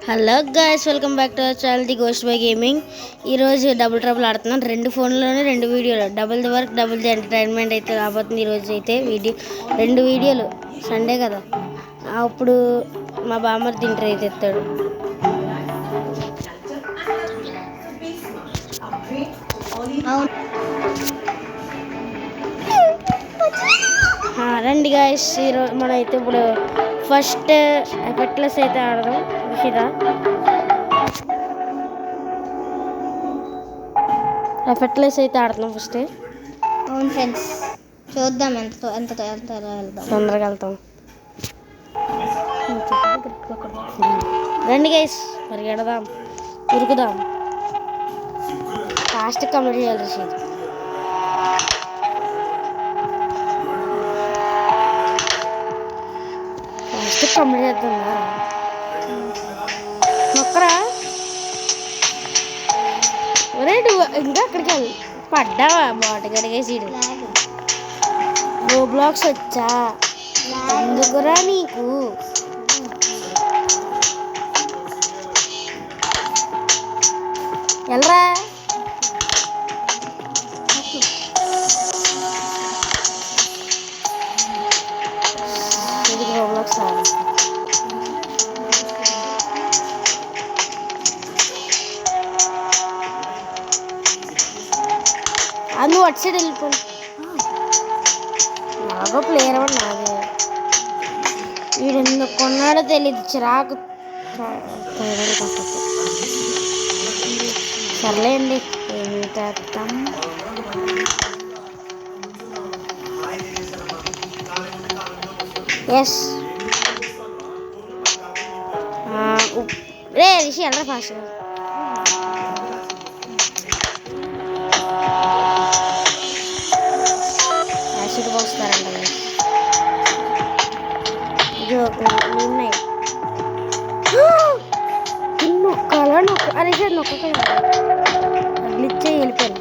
Hello guys, welcome back to our channel the ghost by gaming. ఈరోజు double trouble ఆడుతున్నాను. 2 ఫోన్లోనే 2 వీడియోలు, double the work double the entertainment అయితే రాబోతుంది. ఈరోజు అయితే 2 వీడియోలు. సండే కదా, అప్పుడు మా బామ్మర్ తింటారు అయితే ఎత్తాడు. రండి గాయస్, ఈరోజు మనం అయితే ఇప్పుడు ఫస్ట్ ఎఫెక్ట్లెస్ అయితే ఆడదాం. విషిదా ఎఫెక్ట్లెస్ అయితే ఆడుతున్నాం ఫస్ట్. అవును ఫ్రెండ్స్, చూద్దాం ఎంత ఎంత ఎంత వెళ్దాం. తొందరగా వెళ్తాం. రండి గైస్, పరిగెడదాం, ఉరుకుదాం. ఫాస్ట్ కంప్లీట్ చేయాలి రషీద్. ఫాస్ట్ కంప్లీట్ చేద్దాం. మొక్కరా ఒరే, ఇంకా అక్కడికి వెళ్ళి పడ్డావా? బాట గడిగేసి రోబ్లాక్స్ వచ్చా ఎందుకురా నీకు? ఎల్రా, ఇది రోబ్లాక్స్. నువ్వు అటు సైడ్ వెళ్ళిపో. నాగో ప్లేయర్ అవ్వండి. నాదే వీడు ఎందుకు కొన్నాడో తెలియదు, చిరాకు. సర్లేండి, ఏమి చేస్తాం. ఎస్ రే రిషి, వెళ్ళరా ఫాస్ట్గా. యాసిడ్ పోస్తారంట. ఉన్నాయి అరే సార్ నొక్కగా గ్లిచ్ వెళ్ళిపోయాను.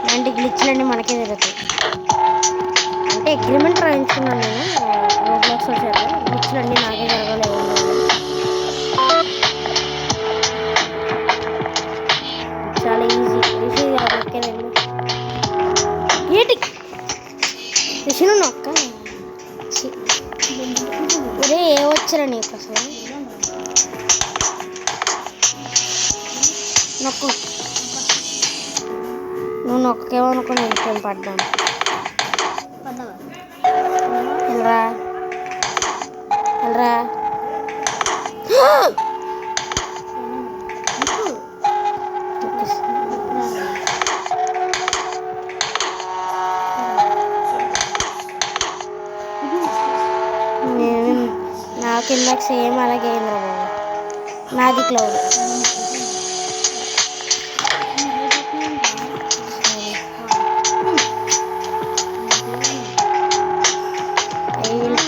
ఇలాంటి గ్లిచ్లన్నీ మనకే జరుగుతాయి. అంటే అగ్రిమెంట్ రాయించుకున్నాను నేను రోబ్లాక్స్ వచ్చారు. గ్లిచ్లన్నీ నాకే జరగలేదు. చాలా ఈజీ. రిషి నొక్కేనండి. ఏంటి రిషి నొక్క? ఒరే, ఏ వచ్చారా నీకు అసలు? నొక్కు. నువ్వు నొక్కేమనుకో, నేను పడ్డాను. వెళ్ళరా వెళ్ళరా. నాకు ఇందాక సేమ్ అలాగే అయిందిరా బాబు. నాది క్లౌడ్.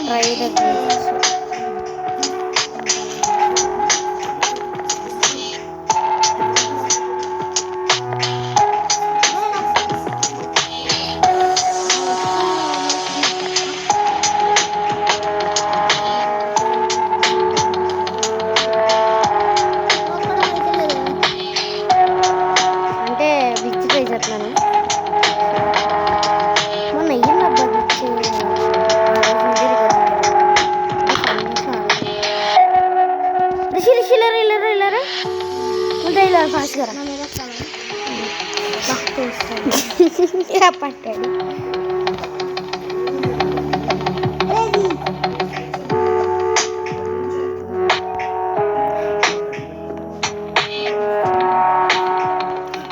Try the glitch. అంటే బిచ్ ట్రై చేస్తున్నాను. మొన్న అయ్యింది అబ్బా బిచ్. ఫాస్ట్గా పట్టాడు.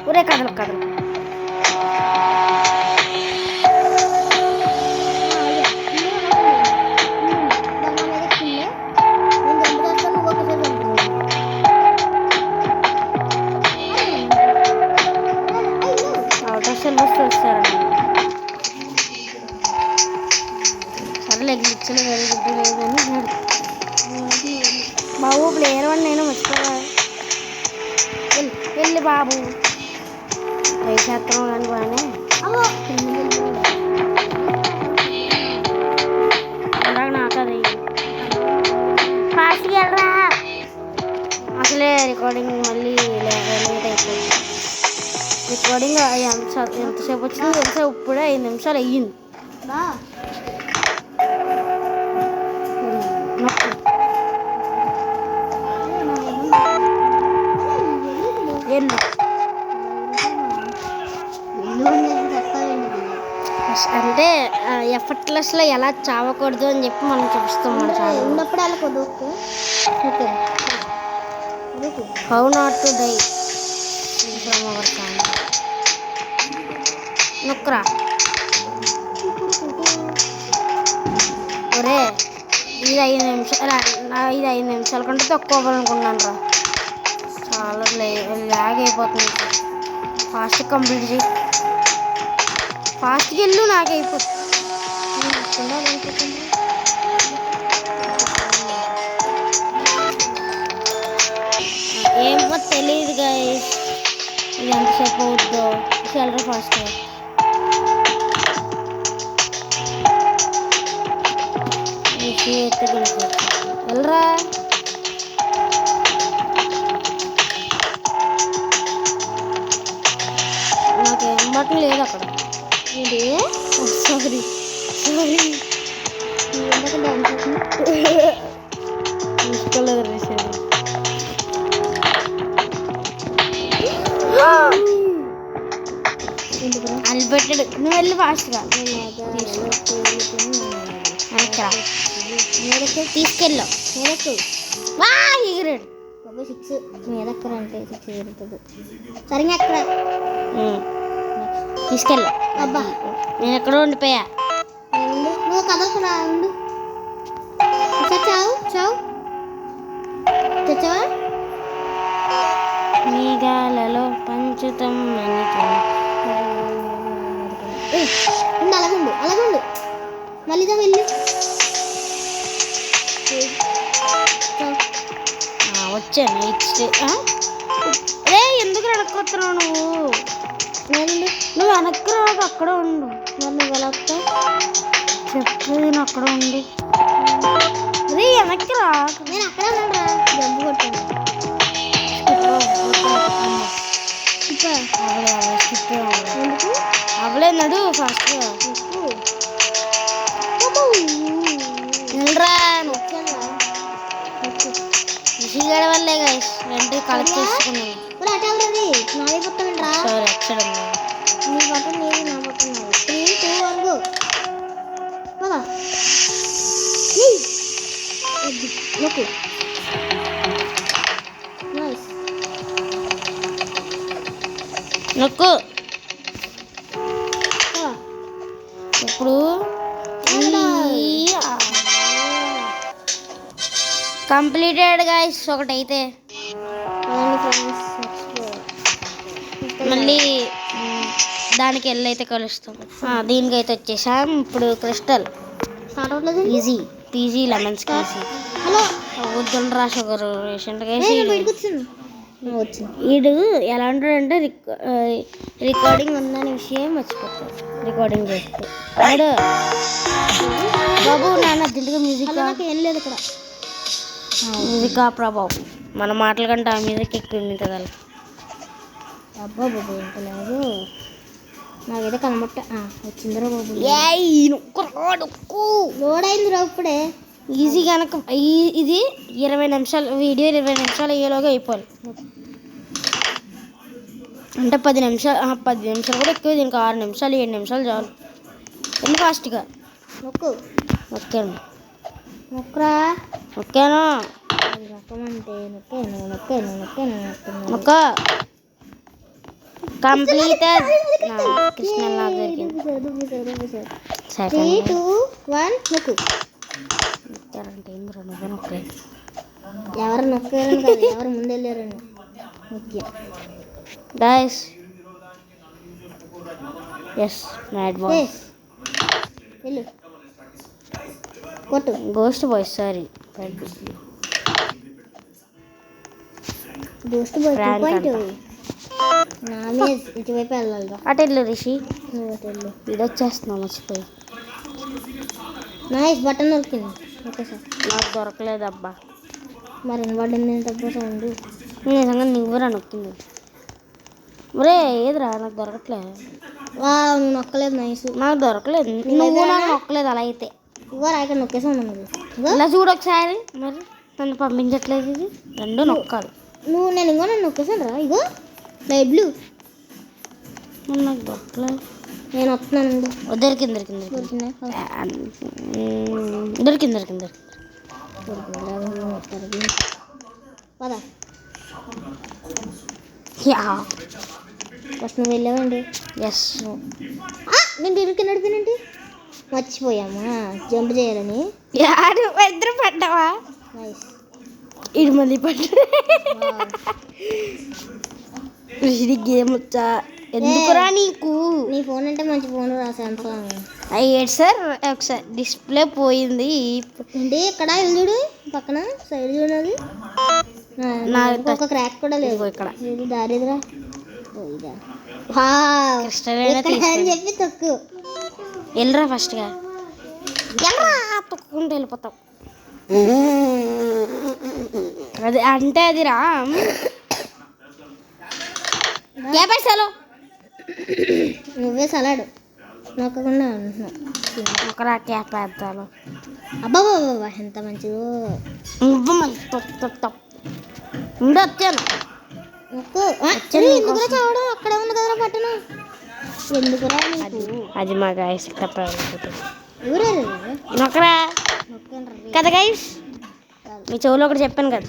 ఒరే కదలు కదలు. సర్లే, గ్లిచ్లు వెలుగుతూ లేదని బాబు. ప్లేయర్ వన్ నేను మర్చిపోయా. వెళ్ళి బాబు వేసేస్తాం కానీ బాగానే. నాకు అది ఫాస్ట్ ఎల్రా అసలే రికార్డింగ్ మళ్ళీ లేట్ అయిపోయింది. రికార్డింగ్ ఎంతసేపు వచ్చింది ఎంతసేపు ఇప్పుడే 5 నిమిషాలు అయ్యింది. అంటే ఎఫర్ట్లెస్లో ఎలా చావకూడదు అని చెప్పి మనం చూపిస్తాం. మన ఉన్నప్పుడు అలా కొద్దు. How not to die from our family. నొక్కరా ఒరే ఇది 5 నిమిషాల కంటే తక్కువ అవ్వాలనుకున్నాను రా. చాలా లాగ్ అయిపోతుంది. ఫాస్ట్ కంప్లీట్ చేయి. ఫాస్ట్కి వెళ్ళు నాకు అయిపోతుంది. ఏమో తెలియదు గైస్ ఇది ఎంతసేపు అవుతుందో. చాలా ఫాస్ట్ వెళ్ళరా. నాకేం బట్టలు లేదు అక్కడ. సారీ తీసుకోలేదు రీసెంట్. అనిపెట్టాడు. నువ్వు వెళ్ళి ఫాస్ట్గా తీసుకెళ్ళావు. ఎగిరాడు 6 మీద ఎక్కరంటే 6 ఎగురుతుంది. సరిగా ఎక్కడ తీసుకెళ్ళా. అబ్బా నేను ఎక్కడో ఉండిపోయా. నువ్వు కదలకురా ఉండు. చావు చావు తెచ్చావా? మేఘాలలో పంచుతం అలాగుండు అలాగుండు. మళ్ళీదా వెళ్ళి వచ్చాను. నెక్స్ట్ రే ఎందుకు వెనక్కొస్తున్నావు నువ్వు? నువ్వు వెనక్కి రాదు అక్కడ ఉండు. నన్ను వెనక్కి చెప్పేది అక్కడ ఉండి రే వెనక్కి రా. నేను అక్కడ ఉన్నాడా జంపు కొట్టాను. అవలేనాడు ఫాస్ట్గా వెళ్ళరా. విషిగడ వల్లే గైస్ రెండు కలెక్ట్ చేసుకున్నాను. సారీ ఎక్కడ నీ బట్టలు నీది నా బట్టలు 3, 2, 1 గో. నొక్కు. ఇప్పుడు కంప్లీటెడ్ గైస్. ఒకటైతే మళ్ళీ దానికి వెళ్ళైతే కలుస్తాం. దీనికైతే వచ్చేసాం. ఇప్పుడు క్రిస్టల్ ఈజీ పీజీ లెమన్స్ కేసీ వద్దుండ్రా షుగర్ రీసెంట్గా వీడు ఎలా ఉంటాడంటే రికార్డింగ్ ఉందనే విషయం మర్చిపోతాడు. రికార్డింగ్ చేస్తే వాడు బాబు నాన్న దిండుగా మ్యూజిక్ ఏం లేదు ఇక్కడ. మ్యూజిక్ ప్రభావం మన మాటల కంటే ఆ మ్యూజిక్ ఎక్కువ మిగతా. అబ్బా బాబు ఎంత లేదు నాకైతే కనబట్ట వచ్చిందిరా బాబు. లోడ్ అయిందిరా ఇప్పుడే. ఈజీ కనుక ఇది 20 నిమిషాలు వీడియో 20 నిమిషాలు అయ్యేలోగా అయిపోవాలి. అంటే 10 నిమిషాలు కూడా ఎక్కువ. దీనికి 6 నిమిషాలు 7 నిమిషాలు చాలు. వెళ్ళి ఫాస్ట్గా నొక్కు. నొక్కాను నొక్కరా నొక్కాను. నొక్కమంటే నొక్కాను నొక్క కంప్లీటెడ్. కృష్ణ నాకు దొరికింది. 3, 2, 1 నొక్కు. నొక్కారంటే ఏం రెండు నొక్కే. ఎవరు నొక్కారని కాదు ఎవరు ముందెళ్ళారని నొక్కా. గైస్ ఎస్ మ్యాడ్ బాయ్స్ వెళ్ళు కొట్టు. Ghost boys sorry ghost boy 2.0 నా మీద ఇటువైపు వెళ్ళాలి. అటు వెళ్ళు రిషి. నువ్వు అటు వెళ్ళు. ఇది వచ్చేస్తున్నావు మర్చిపోయి. నైస్ బటన్ నొక్కింది. ఓకే సార్ నాకు దొరకలేదబ్బా. మరి వినబడింది ఏంటప్పుడు సౌండ్? నిజంగా నువ్వురా నొక్కింది. ఒరే ఏదిరా నాకు దొరకట్లే. నువ్వు నొక్కలేదు నైస్. నాకు దొరకలేదు. నువ్వు నాకు నొక్కలేదు అలా అయితే. ఇగో ఇక్కడ నొక్కేసా ఉన్నది. ఇలా చూడు ఒకసారి. మరి నన్ను పంపించట్లేదు. ఇది రెండు నొక్కాలి. నేను నొక్కేసాను రా. ఇగో లైట్ బ్లూ. నాకు దొరకలేదు. నేను వస్తున్నాను. దొరికింది. పదా ఫస్ట్ నువ్వు వెళ్ళావండి. ఎస్. నేను ఇరుకి నడిపినండి. మర్చిపోయామా జంప్ చేయాలని. ఇద్దరు పడ్డావా? నైస్. ఇది మళ్ళీ పడ్డా. గేమ్ వచ్చా ఎందుకురా నీకు? నీ ఫోన్ అంటే మంచి ఫోన్ రా సామ్సంగ్. అయ్యేది సార్. ఒకసారి డిస్ప్లే పోయింది. ఏంటి ఇక్కడ చూడు పక్కన సైడ్ చూడదు. ఒక క్రాక్ కూడా లేదు ఇక్కడ. ఇది దారిదిరా. అని చెప్పి తొక్కు. వెళ్ళరా ఫస్ట్గా. తొక్కుంటూ వెళ్ళిపోతాం. అది అంటే అది రా. పైసలు నువ్వే సలాడు నొక్కకుండా ఉంటున్నావు. ఒకరా క్యాప్ వేస్తాను. అబ్బాబా ఎంత మంచిదో. వచ్చాను. ఎందుకురా చావడం? అక్కడ ఉంది కదరా పట్టణం. ఎందుకురా అది మా గాయస్ తప్ప ఊరేరా కదా గైస్. మీ చెవులో ఒకటి చెప్పాను కదా.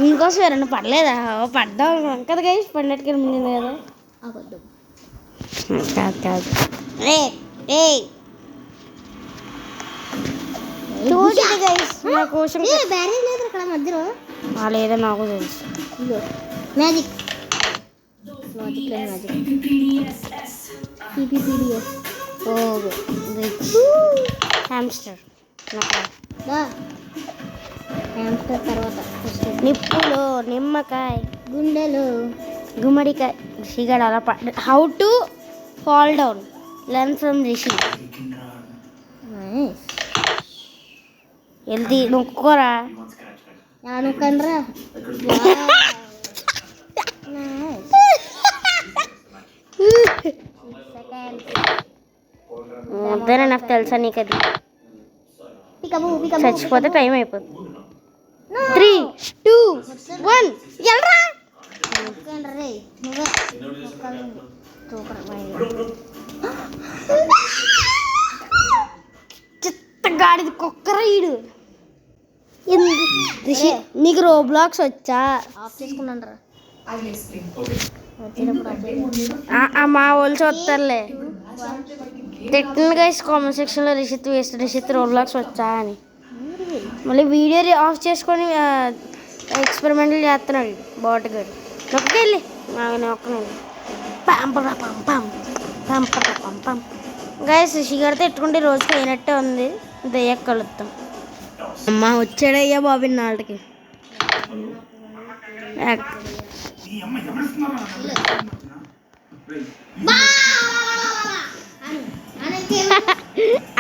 ఇంకోసం ఎవరన్నా పడలేదా? పడ్డాం కదా గైస్. పడినట్టుగా ముందు కదా. కాదు చూడండి గైస్ నా కోసం. బ్యారేజ్ లేదు అక్కడ మధ్యలో. లేదో నాకు తెలుసు. Magic hamster. హ్యామ్స్టర్ తర్వాత నిప్పులు నిమ్మకాయ గుండెలు గుమ్మడికాయ. రిషిగాడు అలా how to fall down learn from Rishi. వెళ్తీ నొక్కోరా. నొక్కండ్రా. వద్దరా నాకు తెలుసా నీకు అది. చచ్చిపోతే టైం అయిపోతుంది. 3, 2, 1 వెళ్ళరా. చిత్తగాడిది కుక్కరా ఈడు. నీకు రోబ్లాక్స్ వచ్చా? ఆఫ్ చేసుకున్నాను రా. మా వాళ్ళు చూస్తారులే. టెక్నికల్గా కామెంట్ సెక్షన్లో రిషిత్ రోబ్లాక్స్ వచ్చా అని. మళ్ళీ వీడియో ఆఫ్ చేసుకొని ఎక్స్పెరిమెంట్లు చేస్తున్నాడు బాటగాడు. నొక్కెళ్ళి నొక్కనండి. గైస్ రిషిగాడితో ఎట్టుకుంటే రోజుకి అయినట్టే ఉంది. దయ్యాక కలుద్దాం. అమ్మ వచ్చాడయ్యా బాబు నాళ్ళకి.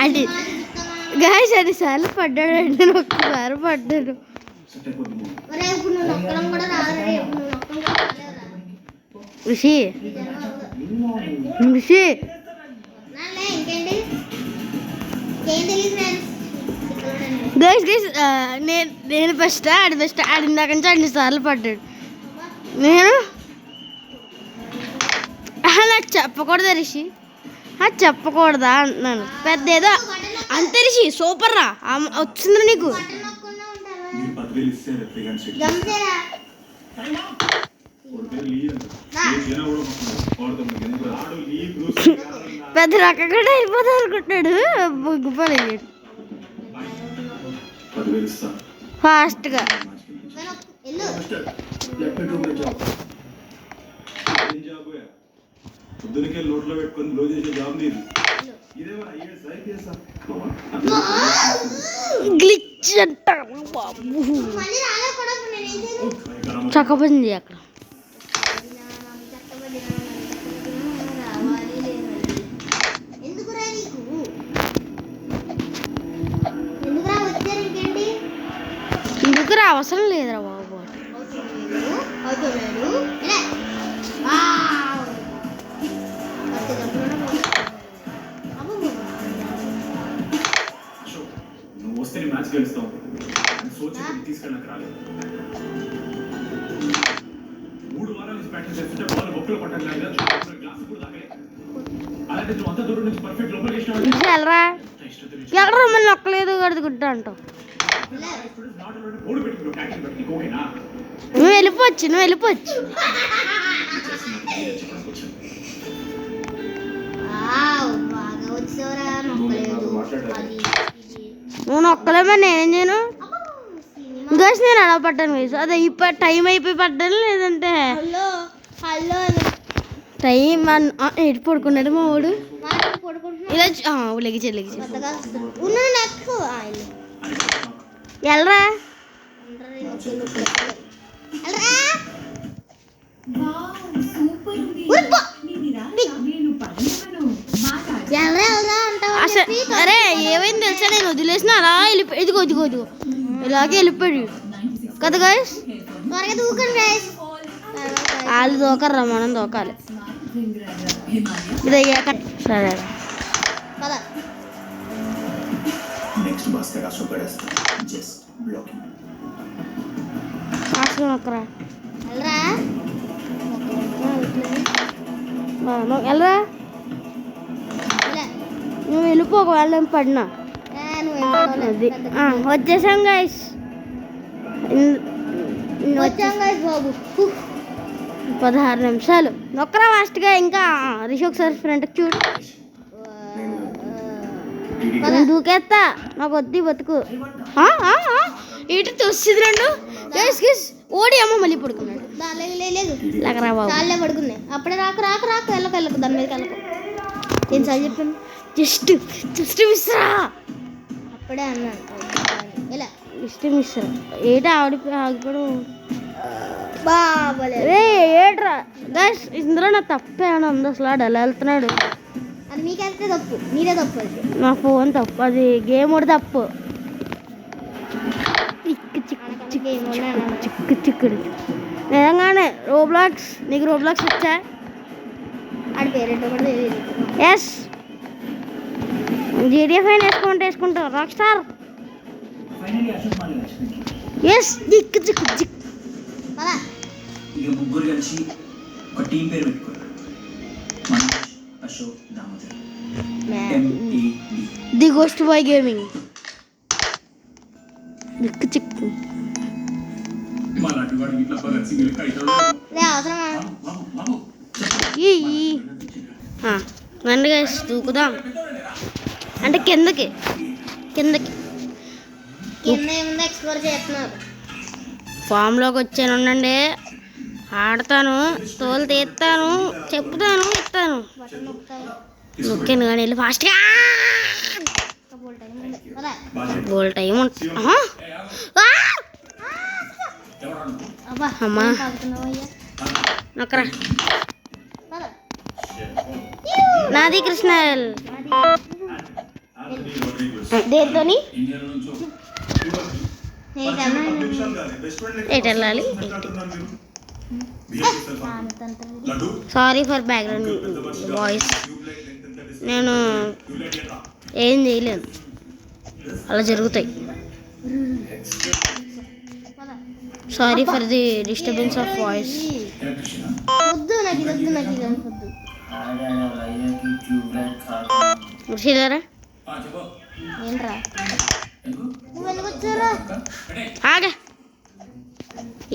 అది గాయస్ 10 సార్లు పడ్డాడండి. నేను ఒక్కసారి పడ్డాను. ఋషి గైస్ నేను ఫస్ట్ ఆడి ఫస్ట్ ఆడిందాక నుంచి 2 సార్లు పడ్డాడు. నేను అలా చెప్పకూడదా రిషి? చెప్పకూడదా అంటున్నాను. పెద్ద ఏదో అంతే రిషి. సూపర్ రా. వచ్చింది నీకు. పెద్ద రక్క కూడా అయిపోతా అనుకుంటున్నాడు. బొగ్గుపలేదు ఫాస్ట్గా. గ్లిచ్ అంటారు బాబు. చక్కబంది అక్కడ. ఎందుకురా అవసరం లేదురా బాబు. అవుతున్నాడు. నువ్వు వస్తే మ్యాచ్ గెలుస్తావు తీసుకెళ్ళక రాలేదు. 3 వారాల నుంచి ప్రాక్టీస్ చేస్తుంటే బాల్ బొక్కలు పట్టట్లేదు, గ్లాస్ కూడా తాగలేదు. అలాంటి నువ్వు అంత దూరం నుంచి పర్ఫెక్ట్ లోపలికి వెళ్ళరా వెళ్ళరా మళ్ళీ నొక్కలేదు కడుగుడ్డా అంటావు. నువ్వు వెళ్ళిపోవచ్చు. నువ్వు నొక్కలేమని నేనేం చేయను గైస్. నేను అలా పడ్డాను గైస్. అదే ఇప్పుడు టైం అయిపోయి పడ్డాను, లేదంటే టైం ఎటు పడుకున్నాడు మా వాడు. ఇలా లెగిచే వెళ్ళరా. అరే ఏమైంది తెలుసా, నేను వదిలేసిన అలా వెళ్ళిపోయి ఇదిగో ఇలాగే వెళ్ళిపోయాడు కదా గైస్. వాళ్ళు దూకర్రా, మనం దూకాలి. ఇది అయ్యాక సరే నొక్కరా వెళ్ళరా. నువ్వు వెళ్ళిపో, ఒకవేళ పడినా. అది వచ్చేసాం గైస్. 16 నిమిషాలు నొక్కరా ఫాస్ట్గా. ఇంకా రిషి ఒకసారి ఫ్రంట్కి చూడు. నేను దూకేస్తా, నాకు వద్దు బతుకు. ఇటు తొస్తుంది రెండు గైస్. ఓడి అమ్మ మళ్ళీ పడుకున్నాడు. లేకరా బాబు పడుకున్నాయి. అప్పుడే రాకు వెళ్ళకు దాని మీద వెళ్ళకు. నేను సార్ చెప్పాను జస్ట్ మిస్రా. అప్పుడే అన్నాను జస్ట్ మిస్రా. ఏటా ఆగిపోవడం రే ఏట్రా గైస్. ఇందులో నా తప్పే అని ఉంది అసలు. ఆడు ఎలా వెళ్తున్నాడు అది మీకెళ్తే తప్పు, మీరే తప్పు. నా ఫోన్ తప్పు, అది గేమ్ కూడా తప్పు. చిక్కుడు నిజంగానే. రోబ్లాక్స్ నీకు రోబ్లాక్స్ వచ్చా? ఆడి పేరెంట్ కూడా తెలియదు. ఎస్ జీడిఎఫ్ అయినా వేసుకుంటావు రాక్ స్టార్. ఎస్ చిక్కు ఇక ముగ్గురు కలిసి ఒక టీం పేరు పెట్టుకోరు. Manoj, Ashok, Damodar. The ghost boy gaming. చిక్కు రండి గైస్ దూకుదాం. అంటే కిందకి ఎక్స్ప్లోర్ చేస్తున్నారు. ఫామ్లోకి వచ్చాను, ఉండండి. ఆడతాను, తోలు తీస్తాను, చెప్తాను, ఇస్తాను. నొక్కాను కానీ వెళ్ళి ఫాస్ట్గా. గోల్ టైం అమ్మా నొక్కరా. నాది కృష్ణ దేంతోని ఎటు వెళ్ళాలి. Sorry for background voice. నేను ఏం చేయలేను, అలా జరుగుతాయి. Sorry for the disturbance of voice. ముర్షిదారా ఏంట్రా ఆగా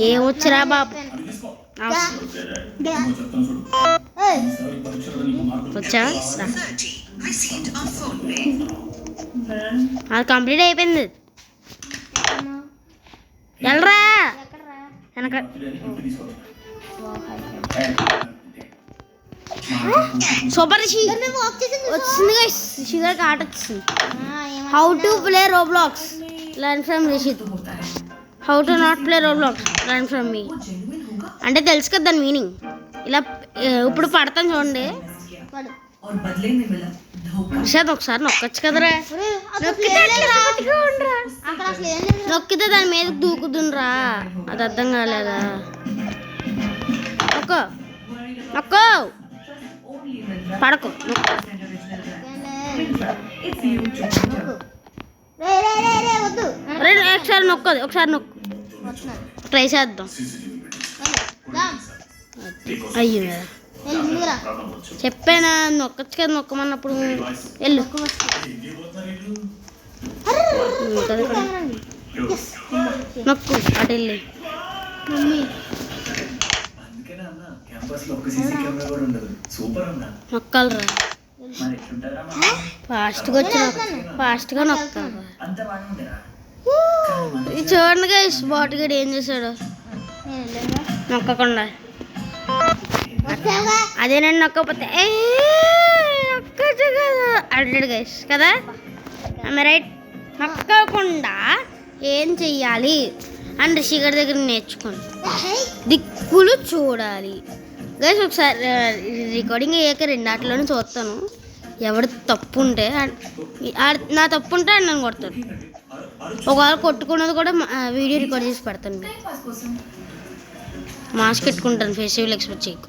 ఏమొచ్చిరా బాబు. వచ్చా అది కంప్లీట్ అయిపోయింది. వెళ్ళరా వెనక. సూపర్ వచ్చింది గైస్. షుగర్కి ఆట వచ్చింది. How to play Roblox learn from Rishith. How to not play Roblox learn from మీ. అంటే తెలుసు కదా దాని మీనింగ్. ఇలా ఇప్పుడు పడతాను చూడండి. నిషాద్ ఒకసారి నొక్కొచ్చు కదరా. నొక్కితే అట్లా పట్టుకో ఉండరా. అక్కడ అసలు ఏం లేదు. నొక్కితే దాని మీద దూకుతుండ్రా. అది అర్థం కాలేదా? నొక్కో నొక్కో పడకు వద్దు. ఒకసారి నొక్కదు. ఒకసారి నొక్కు ట్రై చేద్దాం. అయ్యో ముందురా చెప్పానా నొక్కొచ్చు కదా. నొక్కమన్నప్పుడు వెళ్ళు. నొక్కు అటు వెళ్ళి. నొక్కాలరా. ఫాస్ట్గా వచ్చి ఫాస్ట్గా నొక్కాలి. ఇది చూడండి గైస్ బాట్ గడు ఏం చేశాడు నొక్కకుండా. అదేనండి నొక్కపోతే నొక్కచ్చు కదా అడ్డాడు గైస్ కదా. రైట్. నొక్కకుండా ఏం చెయ్యాలి అని రిషి గారి దగ్గర నేర్చుకోండి. దిక్కులు చూడాలి గైస్. ఒకసారి రికార్డింగ్ అయ్యాక రెండాటిలోనే చూస్తాను. ఎవరి తప్పు ఉంటే నా తప్పు ఉంటే అని నన్ను కొడతాడు. ఒకవేళ కొట్టుకున్నది కూడా వీడియో రికార్డ్ చేసి పెడతాను. మాస్క్ పెట్టుకుంటాను. ఫెస్టివల్ ఎక్స్పెక్ట్ చేయకు.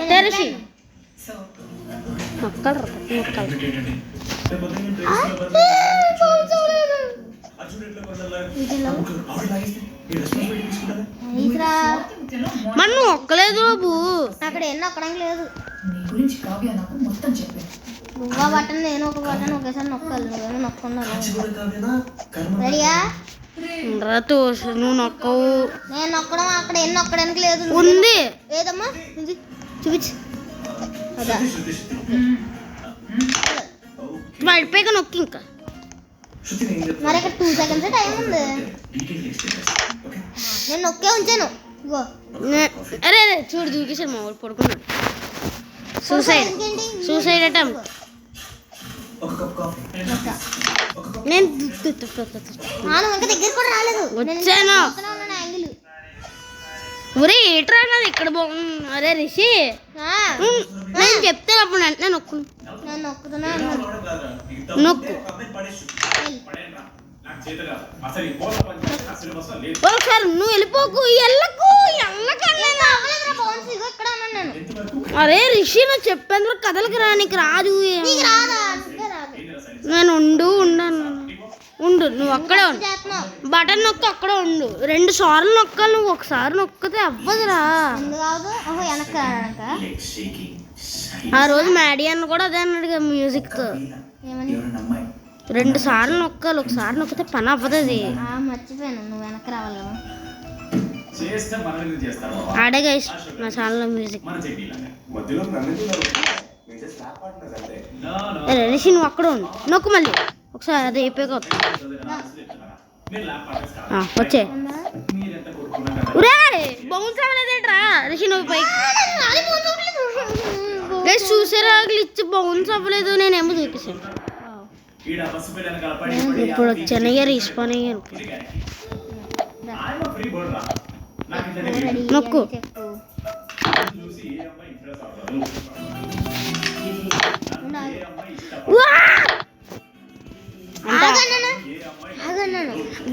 తెరిచి నొక్కలు నొక్కలు. మనం నొక్కలేదు బాబు. అక్కడ ఏం నొక్కడానికి లేదు. నువ్వు బట్టన్ నేను ఒక బట్టన్ ఒకేసారి నొక్కాలి. నువ్వేమో నొక్కున్నావు. రెడీయా? నువ్వు నొక్కవు. నేను నొక్కడం అక్కడ ఏం నొక్కడానికి లేదు. ఉంది ఏదమ్మా చూపించు. అదా పడిపోయాక నొక్కి. ఇంకా మరి ఇక్కడ 2 seconds టైం ఉంది. నేను నొక్కే ఉంచాను. ఇగో అరే అరే చూడు దూకేసాడు మా వాడు పడుకున్నాడు. Suicide attempt. నేను ఇంకా దగ్గర కూడా రాలేదు. వచ్చాను. ఒరే ఏట్రా నాది ఇక్కడ బాగుంది. అరే రిషి నేను చెప్తాను అప్పుడు వెంటనే నొక్కు. నేను నొక్కుతున్నా. నొక్కు ఒకసారి. నువ్వు వెళ్ళిపోకు. ఎల్లకు అరే రిషి నువ్వు చెప్పాను కథలకి రా. నీకు రాదు. నేను ఉండు నువ్వు అక్కడే ఉండు. బటన్ నొక్కి అక్కడే ఉండు. 2 సార్లు నొక్కాలి. నువ్వు ఒకసారి నొక్కితే అవ్వదురా. ఆ రోజు మ్యాడీ అన్న కూడా అదే అన్నాడు మ్యూజిక్తో. 2 సార్లు నొక్కాలి. ఒకసారి నొక్కితే పని అవ్వదు. మర్చిపోయాను. నువ్వు వెనక్కి రావాలి కదా. ఆడే గైస్ నా ఛానల్లో మ్యూజిక్. రిషి నువ్వు అక్కడ ఉండు. నొక్కు మళ్ళీ ఒకసారి. అది అయిపోయాక వచ్చే. బౌన్స్ అవ్వలేదేట్రా రిషి. నువ్వు పైకి గైస్ చూసారా ఇచ్చి బౌన్స్ అవ్వలేదు. నేనేమో చూపిస్తాను. ఇప్పుడు వచ్చాను రీస్పాన్ అయ్యాను. నొక్కు.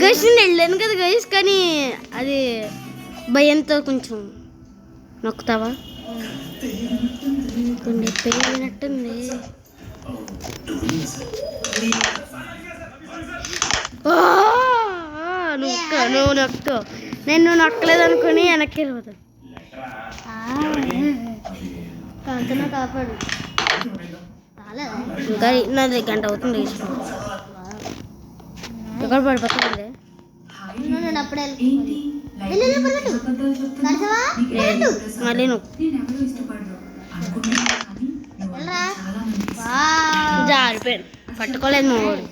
గైస్ నేను వెళ్ళాను కదా గైస్. కానీ అది భయంతో కొంచెం నొక్కుతావా? కొన్ని పెరిగినట్టుంది. నువ్వు నొక్కు. నేను నొక్కలేదు అనుకుని వెనక్కి వెళ్ళిపోతాను. కాపాడు. ఇంకా నాది గంట అవుతుంది. ఎక్కడ పడిపోతుంది? మళ్ళీ నువ్వు జారిపోయాను. పట్టుకోలేదు మా వాడు.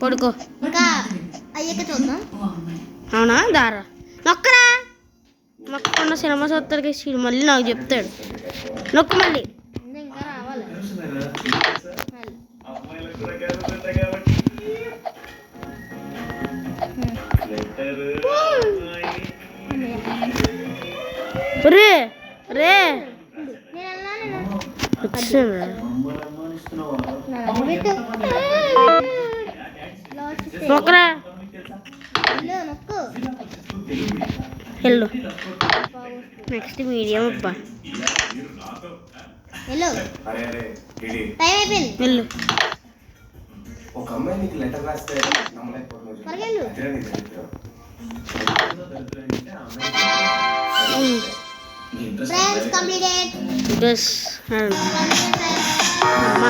పడుకో. అవునా దారా నొక్కరా. నొక్కకుండా సినిమా చూస్తాడు. మళ్ళీ నాకు చెప్తాడు నొక్కు మళ్ళీ. ఇంకా రావాలి. రే రే నేను అన్నా వచ్చాను. పెట్టు నొక్కరా నొక్కు వెళ్ళు. నెక్స్ట్ మీడియం అబ్బా వెళ్ళు అరే అరే ఇది టైం అయిపోయింది వెళ్ళు. ఒక అమ్మాయి నీకు లెటర్ రాస్తే నమ్మలేకపోతున్నావు. త్వరగెళ్ళు. అదే నీ దరిద్రం. ఫ్రెండ్స్ కంప్లీటెడ్ బస్ అమ్మా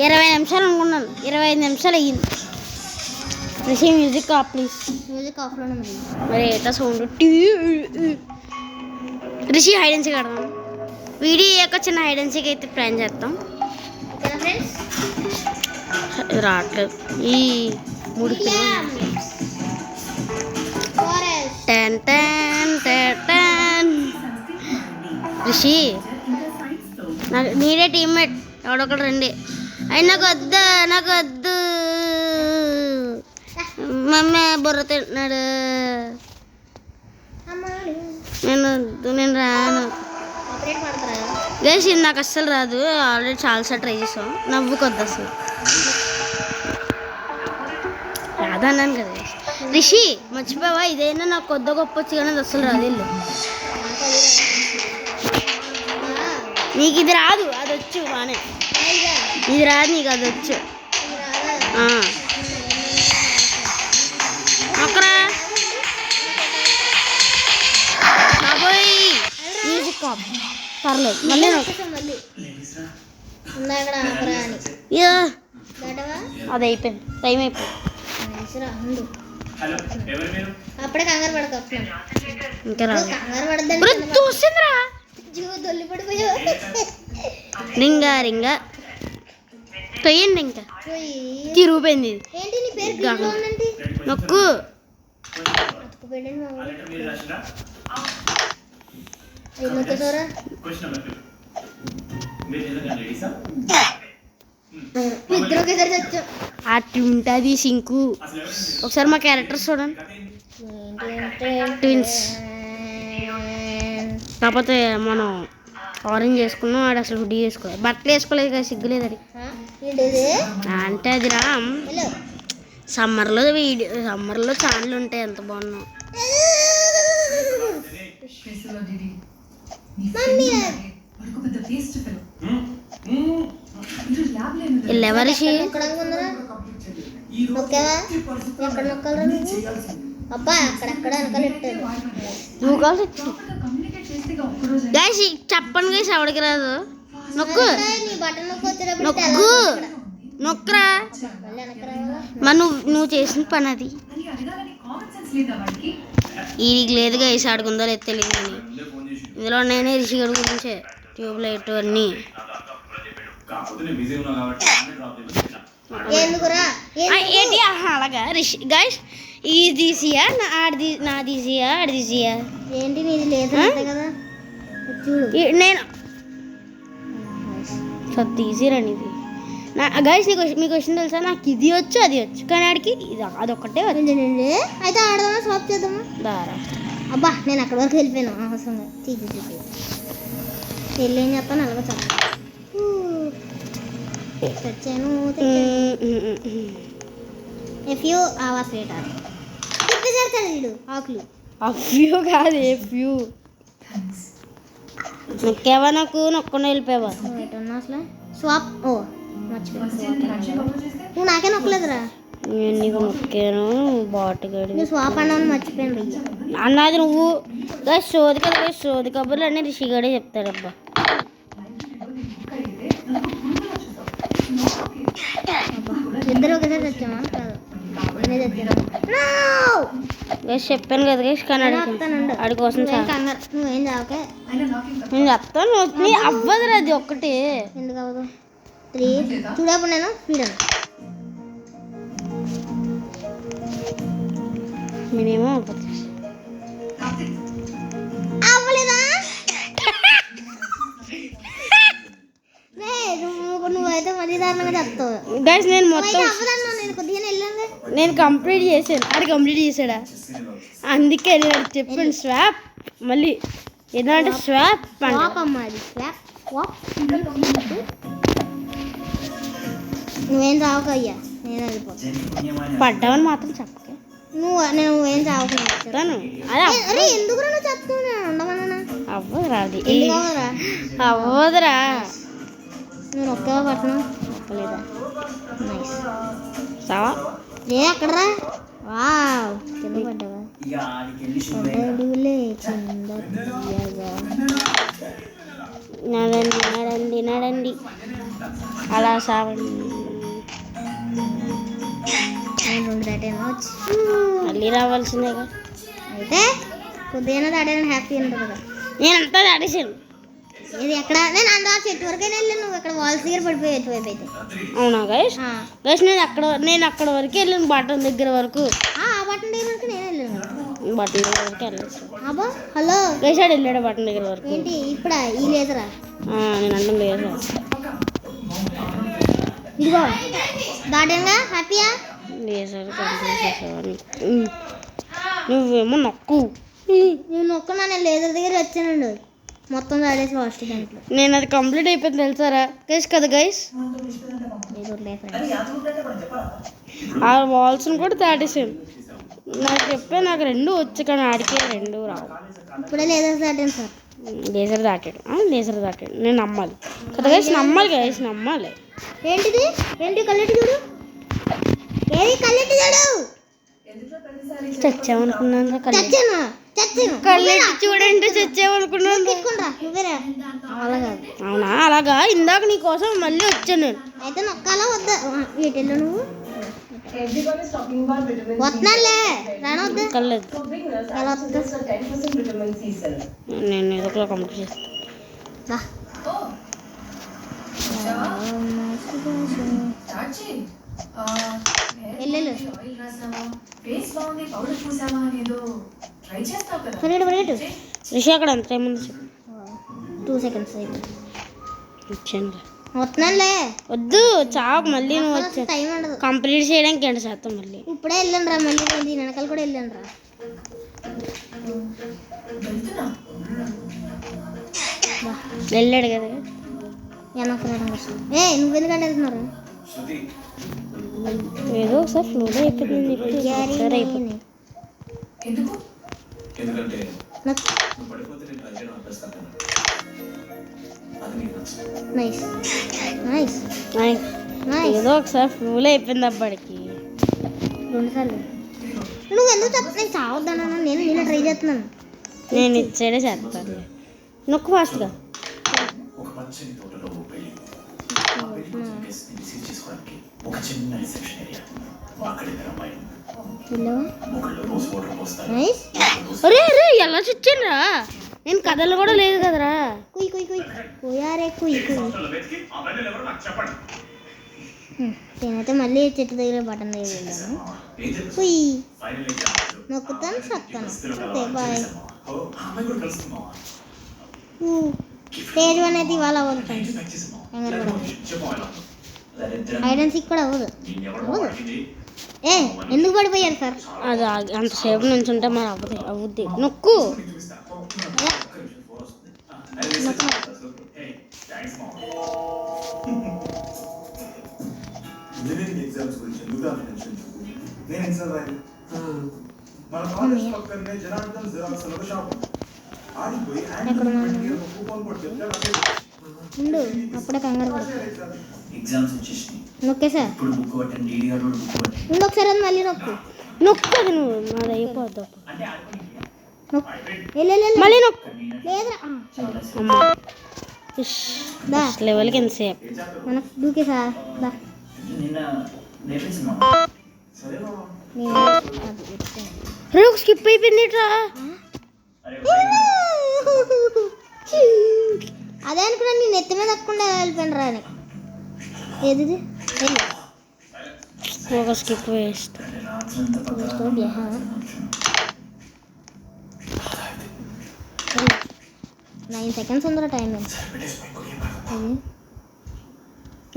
20 నిమిషాలు అనుకున్నాను. 25 నిమిషాలు అయ్యింది. Rishi music off please. Music ఆఫ్లోనే ఉంది మరి ఏటా sound Rishi hide and seek ఆడదాం. వీడియో యొక్క చిన్న హైడ్ అండ్ సీక్ అయితే ప్లాన్ చేస్తాం. ఓకేనా ఫ్రెండ్స్ ఇది రావట్లేదు. ఈ 3 forest ten ten ten ten. Rishi నాకు నీడే టీమ్మేట్ ఎవడొకడు రండి. అయి నాకు వద్దు నాకు వద్దు. మమ్మీ బుర్ర తింటున్నాడు. అమ్మాడు నేను వద్దు నేను రాను. ఆపరేట్ పడతారా గైస్ ఇది నాకు అస్సలు రాదు. ఆల్రెడీ చాలాసార్లు ట్రై చేసాం. నవ్వుకొద్దు అసలు. రాదన్నాను కదా guys. రిషి మర్చిపోవా ఇదైనా నాకు కొద్ది గొప్ప వచ్చి కానీ అది అస్సలు రాదు. వెళ్ళు. నీకు ఇది రాదు అది వచ్చు బానే. ఇది రాదు నీకు అది వచ్చు. అక్కరా బాబోయ్ మ్యూజిక్ ఆఫ్. పర్లేదు మళ్ళీ మళ్ళీ ఉందా ఇక్కడ ఆపరా అని యా దాటవా అది అయిపోయింది. టైం అయిపోయింది. మంచిరా ఉండు హలో ఎవరు మీరు? అప్పుడే కంగారు పడక ఇంకా రాదు. కంగారు పడద్దండి చూసిందిరా దొల్లి పడిపోయావు రింగా రింగా తొయ్యండి. ఇంకా పోయి తిరిగిపోయింది ఇది. ఏంటి నీ పేరు దీంట్లో ఉందండి నొక్కు. అతుకుపోయండి మా ఊరు లెటర్ మీరు రాసిరా? ఐదు నొక్కేసారా క్వశ్చన్ నెంబర్ 2. మీరు నిజంగా లేడీసా? ఇద్దరు ఒకేసారి చచ్చాం అటు ఉంటుంది సింకు. అసలు ఎవరు ఒకసారి మా క్యారెక్టర్స్ చూడండి. ట్విన్స్. కాకపోతే మనం ఆరెంజ్ వేసుకున్నాం. ఆడు అసలు హుడ్డీ వేసుకోలేదు. బట్టలు వేసుకోలేదు కదా సిగ్గులేదు అది. ఏంటిది అంటే అది రా హలో సమ్మర్లో ఛానల్ ఉంటాయి. ఎంత బాగున్నావు. మమ్మీ ఎవరిషి ఎక్కడ అనుకుందరా నొక్కావా ఎక్కడ నొక్కాలరా నువ్వు అబ్బా అక్కడెక్కడ వెనకాల పెట్టారు దూకాల్సి వచ్చింది. గైస్ చెప్పండి గైస్ ఎవరికి రాదు. నొక్కు నీ బటన్ నొక్కి వచ్చేటప్పుడు నొక్కు నొక్కరా. మళ్ళీ వెనక రావాలా మరి నువ్వు చేసిన పని అది. ఈడికి లేదు గైస్ ఆడుకుందో లేదు తెలియదు కానీ ఇందులో నేనే రిషి గడి గురించే ట్యూబ్ లైట్ అన్నీ. కాకపోతే నేను బిజీ ఉన్నా కాబట్టి డ్రాప్ చేసి ఎందుకురా ఏంటి అలాగా రిషి గైస్ ఇది తీసియా నా తీసియా ఆడి తీసియా ఏంటి నీది లేదు అంతే కదా చూడు నేను తీసిరండి ఇది. గైస్ మీకు క్వశ్చన్ తెలుసా? నాకు ఇది వచ్చు అది వచ్చు కానీ ఆడికి ఇది అదొక్కటే వచ్చు. అయితే ఆడదామా స్వాప్ చేద్దామా దారా అబ్బా నేను అక్కడి వరకు వెళ్ళిపోయాను అవసరంగా చీచి వెళ్ళి ఏం చెప్పాను అలాగే చెప్పాను తెచ్చాను ఎఫ్యూ ఆవాస్ వేటారు తిప్పేసేస్తాడు వీడు ఆకులు అఫ్యూ కాదు ఎఫ్యూ. నొక్కావా నాకు నొక్కకుండా వెళ్ళిపోయావా? ఎటున్నా అసలు స్వాప్ ఓ మర్చిపోయాను నువ్వు నాకే నొక్కలేదురా నేను నీకు నొక్కాను బాటుగాడి నువ్వు స్వాప్ అన్నావు మర్చిపోయాను రయ్య అన్నది నువ్వు. సోది కదా సోది కబుర్లు అన్నీ రిషిగాడే చెప్తాడబ్బా. ఇద్దరు ఒకసారి తెచ్చామా కాదు నేనే తెచ్చాను గైస్ చెప్పాను కదా గైస్ కానీ ఆడి కోసం కంగారు నువ్వేం చావకే నేను చెప్తాను నీ అవ్వదురా అది ఒక్కటి. ఎందుకు అవ్వదు 3 చూడప్పుడు నేను స్పీడ్ నేనేమో అవ్వలేదా నువ్వైతే మరీ దారుణంగా చెప్తావు గైస్ నేను మొత్తం అవ్వదన్నా నేను కొద్దిగా వెళ్ళాను నేను కంప్లీట్ చేశాను. అది కంప్లీట్ చేశాడా అందుకే నేను చెప్పాను స్వాప్ మళ్ళీ ఏంటంటే స్వాప్ స్వాప్ అమ్మ అది స్వాప్ స్వాప్. నువ్వేం చావకు అయ్యా, నేను వెళ్ళిపోతాను. పడ్డావని మాత్రం చెప్పకే. నువ్వేం చావకు. చెప్తాను. అదే అరే ఎందుకు నువ్వు చెప్తున్నా ఉండమన్నా? అవ్వదురా అది, ఎందుకు అవ్వదురా? అవ్వదురా. నువ్వు ఒక్కగా పట్టణం ఒక్కలేదా? నైస్. సావా ఏ అక్కడరా? వావ్ కింద పడ్డావా? పడ్డాడులే కింద తీయగా. నడండి నడండి నడండి, అలా సావండి. నేను 2 దాటేనా వచ్చి మళ్ళీ రావాల్సిందేగా. అయితే కొద్దిగా దాటాను హ్యాపీ ఉంటుంది కదా. నేనంతా దాటేసాను. ఇది ఎక్కడ? నేను అందరూ ఆ చెట్టు వరకైనా వెళ్ళాను, నువ్వు ఇక్కడ వాల్స్ దగ్గర పడిపోయి ఎటువైపు అయితే. అవునా గైస్? ఆ. గైస్ నేను అక్కడ వరకు వెళ్ళాను, బటన్ దగ్గర వరకు. ఆ బటన్ దగ్గర వరకు నేను వెళ్ళాను. బటన్ దగ్గర వరకు వెళ్ళాను. అబ్బా హలో గైస్ ఆడు వెళ్ళాడు బటన్ దగ్గర వరకు. ఏంటి ఇప్పుడా ఈ లేదురా? నేను అంటే లేదు. ఇదిగో దాటానుగా హ్యాపీయా? లేసారు కంప్లీట్ చేసేవాడిని. నువ్వేమో నొక్కు. నేను ఒక్కనా, నేను లేదర్ దగ్గర వచ్చానండి మొత్తం దాడేసి ఫస్ట్ దాంట్లో. నేను అది కంప్లీట్ అయిపోయింది తెలుసారా గైస్? కదా గైస్, లేదర్ లేదు. ఆ వాల్స్ని కూడా దాటేసాను. నాకు నాకు 2 వచ్చు, కానీ ఆడికే 2 రావు. ఇప్పుడే లేదర్ దాటాను సార్. లేజర్ దాటాడు, లేజర్ దాటాడు. నేను నమ్మాలి కదా గైస్, నమ్మాలి గైస్, నమ్మాలి. ఏంటిది? ఏంటి కళ్ళెట్టి చూడు, ఏది కళ్ళెట్టి చూడు. చచ్చామనుకున్నాను. చచ్చాను చచ్చాను. కళ్ళెట్టి చూడండి, చచ్చామనుకున్నాను. తీసుకుంటా నువ్వేరా? అలా కాదు. అవునా? అలాగా ఇందాక నీ కోసం మళ్ళీ వచ్చాను నేను. అయితే నొక్కాలా వద్దా? వీటిల్లో నువ్వు వస్తున్నానులే రానొద్దా? కళ్ళదు, ఎలా వస్తా? నేను ఏదో ఒకలా కంప్లీట్ చేస్తాను. రా. వెళ్ళు పరిగెడు. రిషి అక్కడ ఎంత టైం ఉంది? 2 seconds అయిపోయింది. వచ్చాను. వస్తున్నానులే. వద్దు చావు, మళ్ళీ నువ్వు వచ్చా టైం ఉండదు. కంప్లీట్ చేయడానికి 2 శాతం మళ్ళీ. ఇప్పుడే వెళ్ళండి రా, మళ్ళీ దీని వెనకాల కూడా వెళ్ళండి రా. వెళ్ళాడు కదా. వెనకాల నువ్వెందుకంటే వెళ్తున్నారు? ఏదో ఒకసారి ఫ్లోలో అయిపోయింది. ఒకసారి అయిపోయింది. ఎందుకంటే నైస్ నైస్ నైస్. ఏదో ఒకసారి ఫ్లోలో అయిపోయింది అప్పటికి. 2 సార్లు. నువ్వు ఎందుకు చెప్ప? నేను చావద్దన్నా, నేను ట్రై చేస్తున్నాను. నేను ఇచ్చేడే చేస్తాను. నొక్కు ఫాస్ట్గా. ఒక పచ్చని తోటలో పెళ్లి, ఆ పెళ్లి కోసం గెస్ట్ ని రిసీవ్ చేసుకోవడానికి ఒక చిన్న రిసెప్షన్ ఏరియా. అక్కడే అమ్మాయి ఒకళ్ళు రోజ్ వాటర్ పోస్తారు. నైస్. అరే అరే ఎలా చచ్చానురా? నేను కథలు కూడా లేదు కదరా. కుయ్ కుయ్ కుయ్ కుయారే కుయ్ కుయ్. వెతికి ఆ బండిలు ఎవరో నాకు చెప్పండి. నేనైతే మళ్ళీ చెట్టు దగ్గర బటన్ దగ్గర వెళ్ళాను. ఏం చెప్పు? కుయ్ ఫైనల్ ఎగ్జామ్ నొక్కుతాను సత్తాను. Okay bye. ఆ అమ్మాయి కూడా కలుస్తున్నావా? స్టేజ్ 1 అయితే ఇవాళ అవ్వదు ఫ్రెండ్స్. ప్యాక్ చేసామా? కంగారు పడకు. చెప్పు ఎలా? హైడ్ అండ్ సీక్ కూడా అవ్వదు. ఎవరో అడిగింది. ఏ ఎందుకు పడిపోయారు సార్? అది అంతసేపు నుంచి ఉంటే మరి అవుద్ది. నొక్కు. ఇంజనీరింగ్ ఎగ్జామ్స్ గురించి ఎందుకు టెన్షన్? నేను ఎగ్జామ్ రాయను. మన కాలేజ్ పక్కనే జనార్దన్ జిరాక్స్ లో షాప్ ఉంది. ఆడిపోయి కూపన్ కోడ్ చెప్తే ఉండు అప్పుడే కంగారు పడకు. ఎగ్జామ్స్ వచ్చేసినాయి. నొక్కే సార్. ఇప్పుడు బుక్ పట్టండి, డీడీ గారు కూడా బుక్ పట్టండి. ఉండు ఒకసారి అది మళ్ళీ నొక్కు. నొక్కదు నువ్వు, నాది అయిపోద్ది అప్పుడు. నొక్కు. వెళ్ళు. మళ్ళీ నొక్కు. లేదురా. అమ్మా దా లెవెల్కి ఎంతసేపు? మనకు దూకే సార్. దా నిన్న నేర్పించింది సరే మామ. నేను అది చెప్తాను. రే స్కిప్ అయిపోయింది రా. అదే అనుకున్నా, నేను నెత్తి మీద తప్పకుండా వెళ్ళిపోయాను రా అని. ఏది ఇది? ఒక స్కిప్ వేస్ట్. 9 seconds ఉందిరా టైం.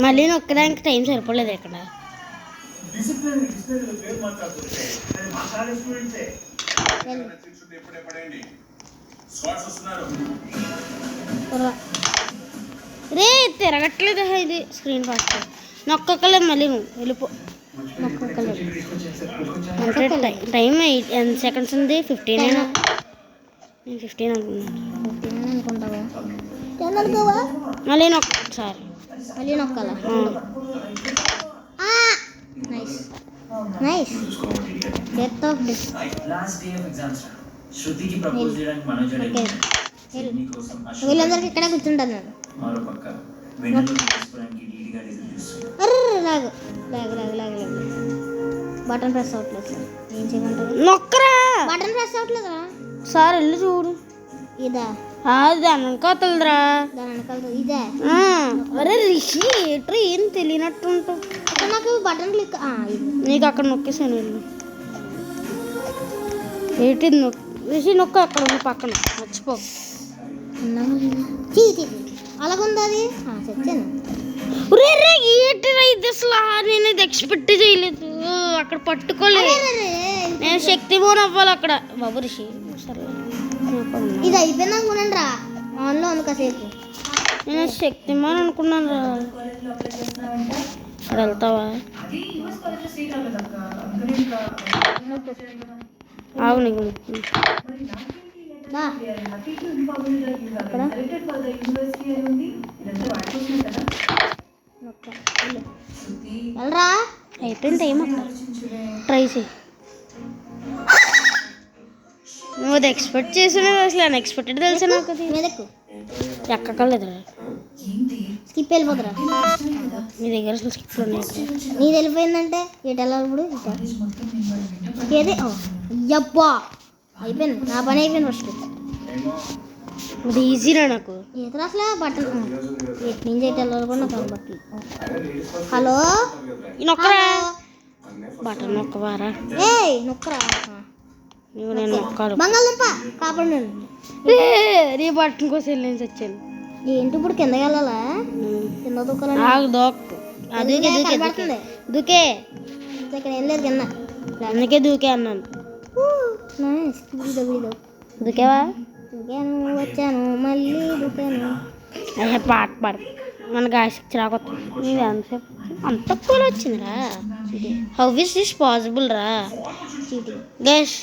మళ్ళీ నొక్కడానికి టైం సరిపోలేదు ఇక్కడ. స్క్వాడ్స్ వస్తున్నారు. రే తిరగట్లేదు ఇది స్క్రీన్ ఫాస్ట్ నొక్కలేదు మళ్ళీ నువ్వు వెళ్ళిపో నొక్కలేదు అంటే టైం ఎంత సెకండ్స్ ఉంది 15 నేను 15 అనుకున్నాను మళ్ళీ నొక్కసారి మళ్ళీ నొక్కాలా nice nice death of this last day of exams శృతికి ప్రపోజ్ చేయడానికి మనోజ్ కోసం వీళ్ళందరికీ ఇక్కడే కూర్చుంటాను నేను మరో పక్క వెన్నెల్లో తీసుకోవడానికి డీడీగా డిజైన్ చేస్తుంది. లాగు లాగు లాగు లాగు లాగు బటన్ ప్రెస్ అవ్వట్లేదు సార్ ఏం చేయమంటారు నొక్కరా బటన్ ప్రెస్ అవ్వట్లేదా సార్ వెళ్ళి చూడు ఇదా అది అనకతలరా దాని వెనకాల ఇదే అరే రిషి ఏట్రా ఏం తెలియనట్టుంటావు ఇక్కడ నాకు బటన్ క్లిక్ నీకు అక్కడ నొక్కేసాను వెళ్ళు ఏంటి రిషి నొక్క అక్కడ ఉంది పక్కన మర్చిపో అలాగుందా అది చచ్చాను రే రే ఏంటిరా ఇది అసలు నేను ఇది ఎక్స్పెక్ట్ చేయలేదు అక్కడ పట్టుకోలేదు నేను శక్తిమోన్ అవ్వాలి అక్కడ బాబు రిషి సరే ఇది అయిపోయింది అనుకున్నాను రా ఆన్లో ఉంది కాసేపు నేను శక్తిమాన్ అనుకున్నాను రా అక్కడ వెళ్తావా ఆగు నీకు దా వెళ్ళరా అయిపోయింది టైం అక్కడ ట్రై చేయి నువ్వు అది ఎక్స్పెక్ట్ చేసినది అసలు అన్ఎక్స్పెక్టెడ్ తెలుసా నాకు అది మీదకు ఎక్కకలేదురా స్కిప్ వెళ్ళిపోతురా మీ దగ్గర అసలు స్కిప్ ఉన్నాయి నీది వెళ్ళిపోయిందంటే ఎటు వెళ్ళాలి ఇప్పుడు ఏది అయ్యబ్బా అయిపోయింది నా పని అయిపోయింది ఫస్ట్ అది ఈజీరా నాకు ఈతర అసలు బట్టలు ఎటు నుంచి ఎటు వెళ్ళాలి కూడా నాకు బట్టలు హలో నొక్కరా బటన్ నొక్కవారా ఏయ్ నొక్కరా నువ్వు నేను నొక్కాలి బంగాళదుంప కాపాడు నీ బటన్ కోసం వెళ్ళేసి వచ్చాను ఏంటి ఇప్పుడు కిందకి వెళ్ళాలా కింద దూకాలని నాకు దూకు అది కనబడుతుంది దూకే ఇక్కడ ఏం లేదు కింద అందుకే దూకే అన్నాను దూకేవా దూకాను వచ్చాను మళ్ళీ దూకాను అయ్యా పాట పాడు మనకు ఆసక్తి రాకొత్త నీది అంతసేపు అంత తక్కువ వచ్చిందిరా హౌ ఇస్ దిస్ పాసిబుల్ రా గైస్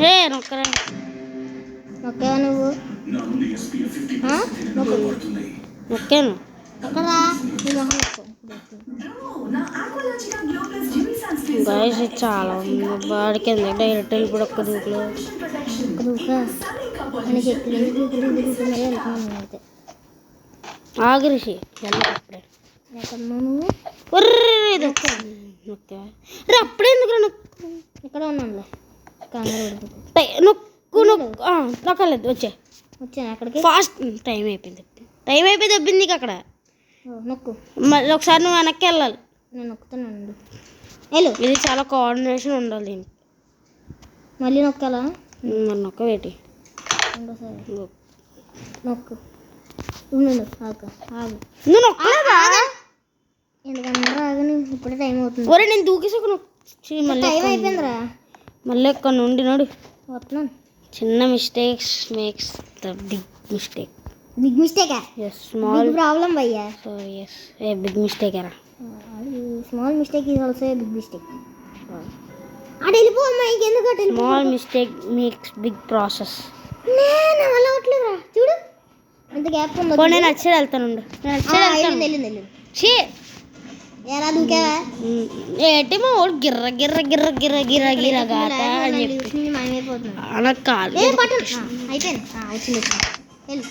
ఏ నొక్కరా నొక్కావా నువ్వు నా ముందు SPF 50% పడుతుంది. నొక్కాను ఎక్కడా నీ మొహం నొక్కు. గైస్ ఇది చాలా ఉంది వాడికి ఎందుకు డైరెక్ట్ వెళ్ళిపోయి ఒక్క దూకులో ఒక్క దూకా అని చెట్లు దూకులు దూకుతున్నాయి వెళ్తున్నాను నేనైతే ఆగరిషి వెళ్ళప్పుడే ఎక్కడున్నావు నువ్వు నొక్కా రే అప్పుడే ఎందుకు నొక్కు ఇక్కడ ఉన్నానులే కంగారు పడుతుంది నొక్కు నొక్కు నొక్కలేదు వచ్చే వచ్చాను అక్కడికి ఫాస్ట్ టైం అయిపోయింది దబ్బింది నీకు అక్కడ నొక్కు మళ్ళీ ఒకసారి నువ్వు వెనక్కి వెళ్ళాలి నేను నొక్కుతున్నాను వెళ్ళు ఇది చాలా కోఆర్డినేషన్ ఉండాలి దీనికి మళ్ళీ నొక్కాలా మరి నొక్క వేటి ఇంకోసారి నొక్కు ఉండు ఆగు ఆగు నువ్వు నొక్కలేదా ఎందుకన్నా ఆగని ఇప్పుడే టైం అవుతుంది ఒరే నేను దూకేసాక నొక్కి మళ్ళీ టైం అయిపోయిందిరా మళ్ళీ ఎక్కడ నుండి నడు వస్తున్నాను చిన్న mistakes makes the big mistake big మిస్టేకా ఎస్ స్మాల్ ప్రాబ్లం భయ్యా so yes a big mistake ఎరా small mistake is also a big mistake అటు వెళ్ళిపో అమ్మా ఇంకెందుకు అటు వెళ్ళిపో small mistake makes big process నేను అలా అవట్లేదురా చూడు ఎంత గ్యాప్ ఉందో నేను వచ్చేది వెళ్తాను నేను వచ్చేది వెళ్తాను వెళ్ళింది చీ ఎలా దూకావా ఏంటి మా వాడు గిర్ర గిర్ర గిర్ర గిర్ర గిర్ర గిర్ర గాత అని చెప్పి మాయమైపోతున్నాను అనకు కాదు అయిపోయింది వచ్చింది వెళ్ళు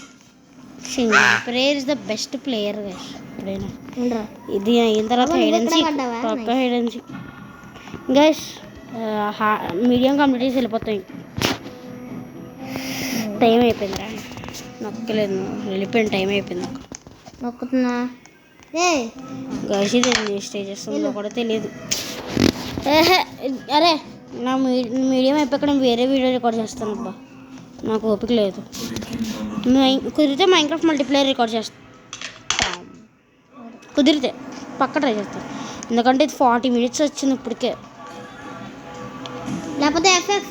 single player is the best player ఎప్పుడైనా ఉండరా ఇది అయిన తర్వాత నువ్వు హైడెన్సీ ఎక్కడ పడ్డావా? పక్క హైడెన్సీ గైస్ మీడియం కంప్లీట్ చేసి వెళ్ళిపోతాయి టైం అయిపోయిందిరా నొక్కలేదు వెళ్ళిపోయిన టైం అయిపోయింది నొక్కుతున్నా ఏ గైస్ ఇది ఎన్ని స్టేజెస్ ఉందో కూడా తెలియదు అరే నా మీడియం అయిపోయాక నేను వేరే వీడియో రికార్డ్ చేస్తాను అబ్బా నాకు ఓపిక లేదు కుదిరితే మైన్క్రాఫ్ట్ మల్టీప్లేయర్ రికార్డ్ చేస్తాను కుదిరితే పక్క ట్రై చేస్తాను ఎందుకంటే ఇది 40 minutes వచ్చింది ఇప్పటికే లేకపోతే ఎఫ్ఎఫ్.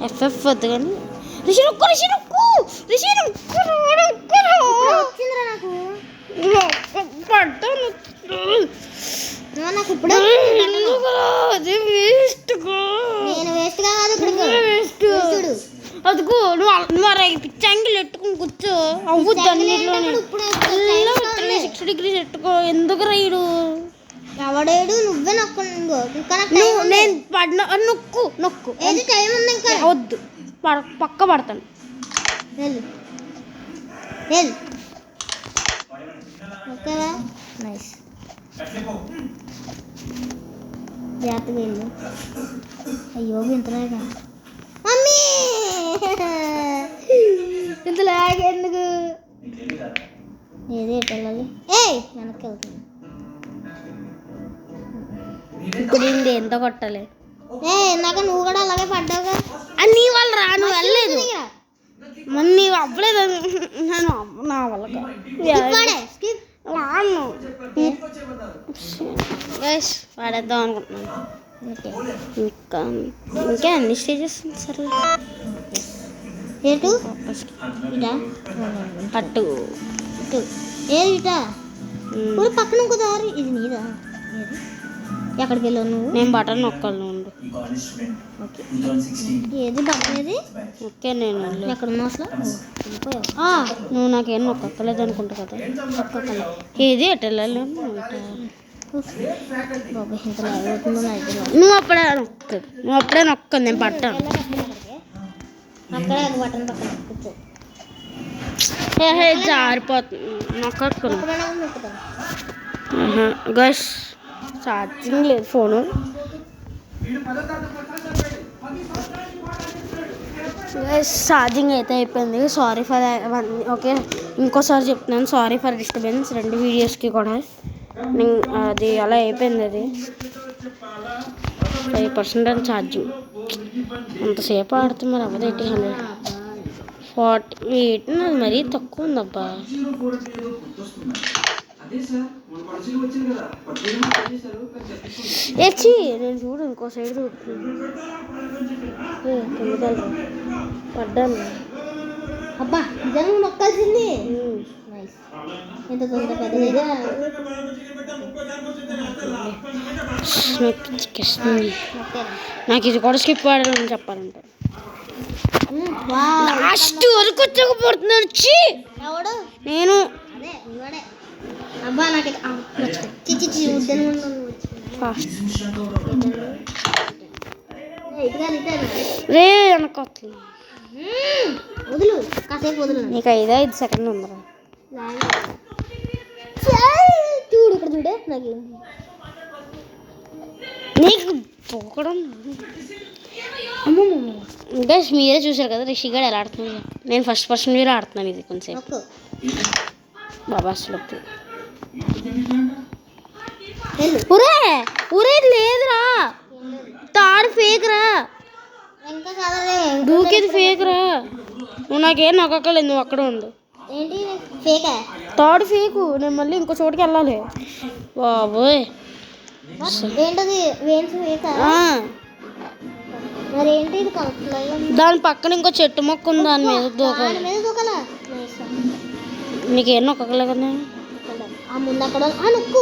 ఎఫ్ఎఫ్ వద్దు కానీ రిషి నొక్కు వచ్చిందిరా నాకు. నాకు ఇప్పుడు నేను వేస్ట్ కాదు చూడు. అదిగో నువ్వు పిచ్చంగిల్ ఎట్టుకుని కూర్చో అవ్వద్దు అన్నిట్లోనే 6 degrees ఎట్టుకో. ఎందుకు రైడు ఎవడేడు నువ్వే నొక్కు. నేను పడిన నొక్కు ఏది టైం ఉంది ఇంకా. వద్దు పక్క పడతాను. ఓకేవా? నైస్. జాగ్రత్తగా వెళ్ళు. అయ్యో ఇంతలాగా మమ్మీ ఇంతలాగా ఎందుకు? ఏది ఎటు వెళ్ళాలి? వెనక్కి వెళ్తుంది. ఇప్పుడు ఎంత కొట్టాలి? ఇందాక నువ్వు కూడా అలాగే పడ్డావుగా. అని నీ వల్ల రా, నువ్వు వెళ్ళలేదు మరి నీవు అవ్వలేదు. నేను నా వల్ల వాడేద్దాం అనుకుంటున్నాను. ఇంకా అన్ని స్టేజెస్ సరే. ఏటు ఇటా అట్టు ఇటు ఏది ఇటా ఊరు పక్కన ఇంకో దారి. ఇది నీదా? ఎక్కడికి వెళ్ళావు నువ్వు? నేను బటన్ నొక్కాలి ఉండు. ఏది బటన్ ఏది? ఓకే నేను ఎక్కడ ఉన్నావు అసలు? నువ్వు నాకేం నొక్కలేదు అనుకుంటా కదా. ఏది ఎటు వెళ్ళాలి? నువ్వు అప్పుడే నొక్కదు నేను పట్టాను. అక్కడే బటన్ పక్కన కూర్చో. జారిపోతుంది నొక్కను. గస్ ఛార్జింగ్ లేదు ఫోను. ఛార్జింగ్ అయితే అయిపోయింది. సారీ ఫర్ ఓకే ఇంకోసారి చెప్తున్నాను. సారీ ఫర్ డిస్టర్బెన్స్ 2 వీడియోస్కి కూడా. అది అలా అయిపోయింది. అది 5% ఛార్జింగ్. అంతసేపు ఆడితే మరి అవ్వదు. 848 అది మరీ తక్కువ ఉందబ్బా. ఏచి నేను చూడు ఇంకో సైడ్ చూస్తున్నాను. పడ్డాను. అబ్బా నిజంగా నొక్కాల్సింది. ఎంత తొందరగా పెద్దదిగా నాకు ఇది కూడా స్కిప్ ఆడాలని చెప్పాలంటే లాస్ట్ వరకు వచ్చకపోతున్నాను. ఎవడు? నేను అదే ఇవాడే. అబ్బా నాకు చిచ్చి రే అనుకోవట్లేదు. వదులు కాసేపు వదులు. నీకు 5 సెకండ్లు ఉందరా. చూడు ఇక్కడ చూడే నాకు నీకు పోకడం. ఇంకా మీరే చూసారు కదా రిషిగాడు ఎలా ఆడుతున్నాడు. నేను ఫస్ట్ పర్సన్ వీరు ఆడుతున్నాను. ఇది కొంచెం బాబా అసలు ఊరే లేదురా. తాడు ఫేక్ రా. ఇంకా కాదరే దూకేది ఫేక్ రా. నువ్వు నాకేం నొక్కలేదు. నువ్వు అక్కడ ఉండు. ఏంటి ఫేకా? తాడు ఫేకు. నేను మళ్ళీ ఇంకో చోటుకి వెళ్ళాలి. బాబోయ్ ఏంటది? వేన్స్ ఫేకా? మరి ఏంటి ఇది? దాని పక్కన ఇంకో చెట్టు మొక్క ఉంది. దాని మీద దూకాలి. దూకలా? నీకేం నొక్కలే కదా. నేను ముందు అక్కడ నొక్కు.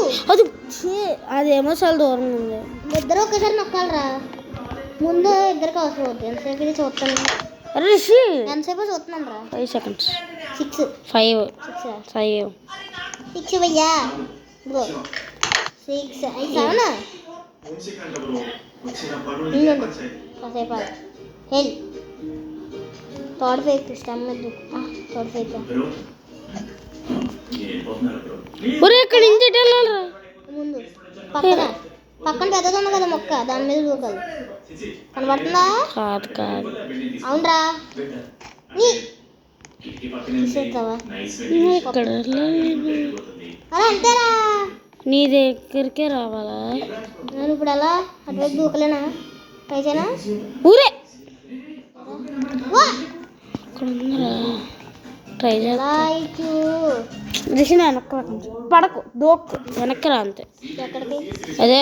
అదేమో చాలా దూరంగా ఉంది. ఇద్దరు ఒకేసారి నొక్కాలరా. ముందు ఇద్దరికి అవసరం అవుతుంది. ఎంతసేపు ఇది చూస్తాను. రిషి ఎంతసేపు చూస్తున్నాను రా. 5 seconds. 6 5 భయ్యా. ఇదిగో 6 5 7 కాసేపు హెల్ థర్డ్ ఫేక్ స్టమ్ మీద థర్డ్ ఫేక్. ఇక్కడ నుంచి వెళ్ళాలరా. ముందు పక్కన పెద్దది ఉంది కదా మొక్క, దాని మీద దూకాలి. కనబడుతుందా? కాదు అవునరా. తీసేస్తావా? అలా అంతేరా. నీ దగ్గరికే రావాలా? నేను ఇప్పుడు ఎలా అటువైపు దూకలేనా? పైసేనా? ఊరే ట్రై చేయాలి. రిషి వెనక్కి పడకు దూక్కు వెనక్కి రా అంతే. ఎక్కడికి? అదే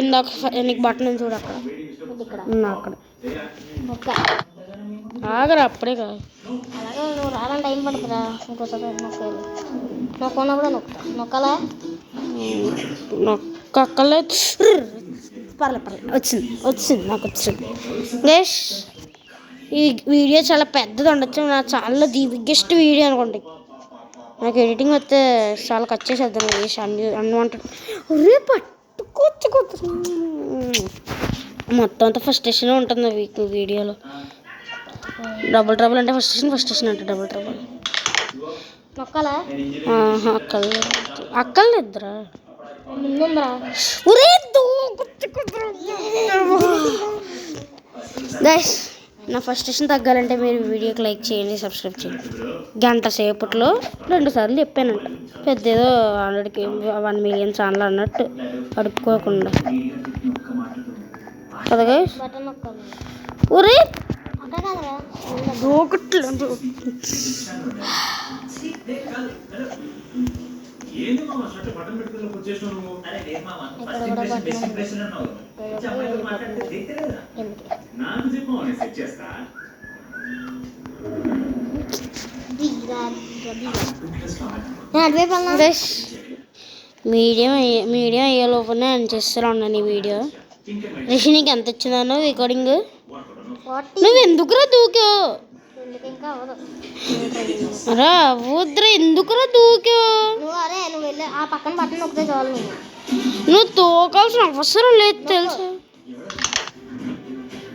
ఇందాక నీకు బట్టన్ చూడు అక్కడ. ఇక్కడ అక్కడ ఒక్క ఆగరా అప్పుడే కాదు. అలాగే నువ్వు రావడం టైం పడుతుందా ఇంకోసారి నొక్కాలి నొక్కున్నప్పుడు నొక్కుతా నొక్కాలా నొక్కలేదు. పర్లేదు వచ్చింది నాకు వచ్చింది. గైస్ ఈ వీడియో చాలా పెద్దది ఉండొచ్చు. నా ఛానల్లో ది బిగ్గెస్ట్ వీడియో అనుకోండి. నాకు ఎడిటింగ్ వస్తే చాలా కట్ చేసేద్దాం. అన్వాంటెడ్ పట్టుకోవచ్చు మొత్తం అంతా ఫస్ట్ స్టేషన్ ఉంటుంది వీడియోలో. డబుల్ ట్రబుల్ అంటే ఫస్ట్ స్టేషన్ అంటే డబుల్ ట్రబుల్. నొక్కాలా అక్కర్లేదురా. ముందుందిరా గైస్ నా ఫస్ట్ స్టేషన్ తగ్గాలంటే మీరు వీడియోకి లైక్ చేయండి, సబ్స్క్రైబ్ చేయండి. గంట సేపట్లో 2 సార్లు చెప్పానంట. పెద్ద ఏదో 100 మిలియన్ ఛానల్ అన్నట్టు అడుక్కోకుండా కదా గైస్. బటన్ నొక్కాలి ఒరే అక్కడ కాదురా దూకట్లేదు. ఏంది మామ షర్ట్ బటన్ పెట్టుకుని వచ్చేసావు నువ్వు? అరే లేదు మామ, ఇక్కడ ఫస్ట్ కూడా ఇంప్రెషన్ బట్టలు బెస్ట్ ఇంప్రెషన్ అన్నావు. అమ్మాయితో మాట్లాడితే దిగలేదా? ఎందుకు నాకు చెప్పు నేను సెట్ చేస్తా. నేను అటువైపు వెళ్ళినా గైస్ మీడియం అయ్యే లోపలనే అని చేస్తూ ఉన్నాను ఈ వీడియో. రిషి నీకు ఎంత వచ్చిందన్నో రికార్డింగ్? 40 నువ్వు ఎందుకురా దూకావు? ఎందుకు ఇంకా అవ్వదు రా వద్దురా, ఎందుకురా దూకావు? నువ్వు వెళ్ళి ఆ పక్కన బట్టన్ నొక్కితే చాలు నువ్వు తోకాల్సిన అవసరం లేదు తెలుసా.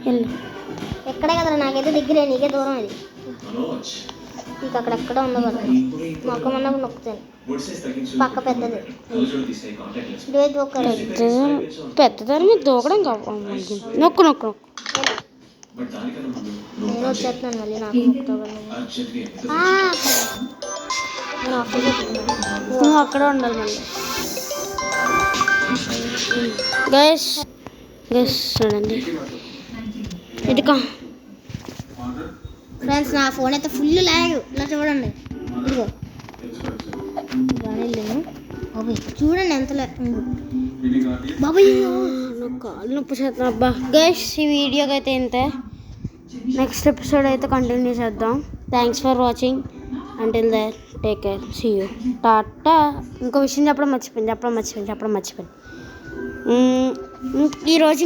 వెళ్ళు. ఎక్కడే కదరా నాకైతే దగ్గరే నీకే దూరం ఇది మనోజ్ నీకు అక్కడెక్కడ ఉందో కదా నొక్కమన్నప్పుడు నొక్కుతాను పక్క పెద్దది రోజులు తీసే కాంటాక్ట్ లెస్ ఇటువైపు ఒక్కడే పెద్దదాని మీద దూకడం కావాలి. నొక్కు నొక్కు నొక్కు. బట్ దానికన్నా ముందు నేను వచ్చేస్తున్నాను మళ్ళీ నాకు నొక్కుతావు కదా నువ్వు. అర్జెంట్గా నేను ఆఫీస్ చెప్తున్నాను నువ్వు అక్కడే ఉండాలి మళ్ళీ. గైస్ చూడండి ఇది ఫ్రెండ్స్ నా ఫోన్ అయితే ఫుల్ లాగ్ ఇలా చూడండి ఇదిగో బాబాయ్ చూడండి ఎంత బాబాయ్ కాళ్ళు నొప్పి చేస్తాను అబ్బా. గైస్ ఈ వీడియోకి అయితే ఇంతే. నెక్స్ట్ ఎపిసోడ్ అయితే కంటిన్యూ చేద్దాం. Thanks for watching. Until that take care, see you, tata. ఇంకో విషయం చెప్పడం మర్చిపోయింది. ఈరోజు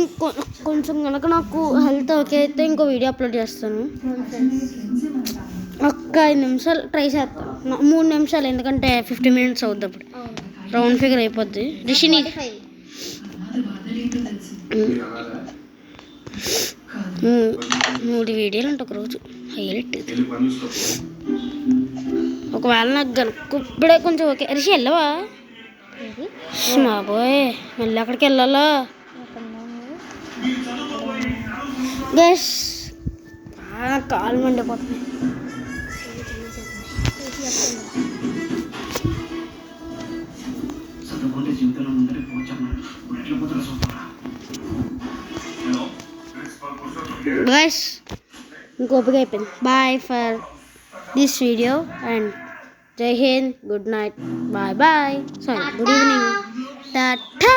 కొంచెం కనుక నాకు హెల్త్ ఓకే అయితే ఇంకో వీడియో అప్లోడ్ చేస్తాను. ఒక్క 5 నిమిషాలు ట్రై చేస్తాను. 3 నిమిషాలు, ఎందుకంటే 50 మినిట్స్ అవుద్ది. అప్పుడు రౌండ్ ఫిగర్ అయిపోద్ది. రిషిని 3 వీడియోలు అంటే ఒకరోజు హైలైట్. ఒకవేళ నాకు కనుక ఇప్పుడే కొంచెం ఓకే. రిషి వెళ్ళవా? మా బాయ్ మళ్ళీ అక్కడికి వెళ్ళాలా? గైస్ కాలు మండిపోతుంది. చదువుకుంటే జీవితంలో ముందరే పోవచ్చమ్మా. ఇప్పుడు ఎట్లా పోతారో చూస్తారా? గైస్ ఇంకోపిక అయిపోయింది. Bye for this video and జై హింద్, good night, bye bye, sorry good evening, Tata.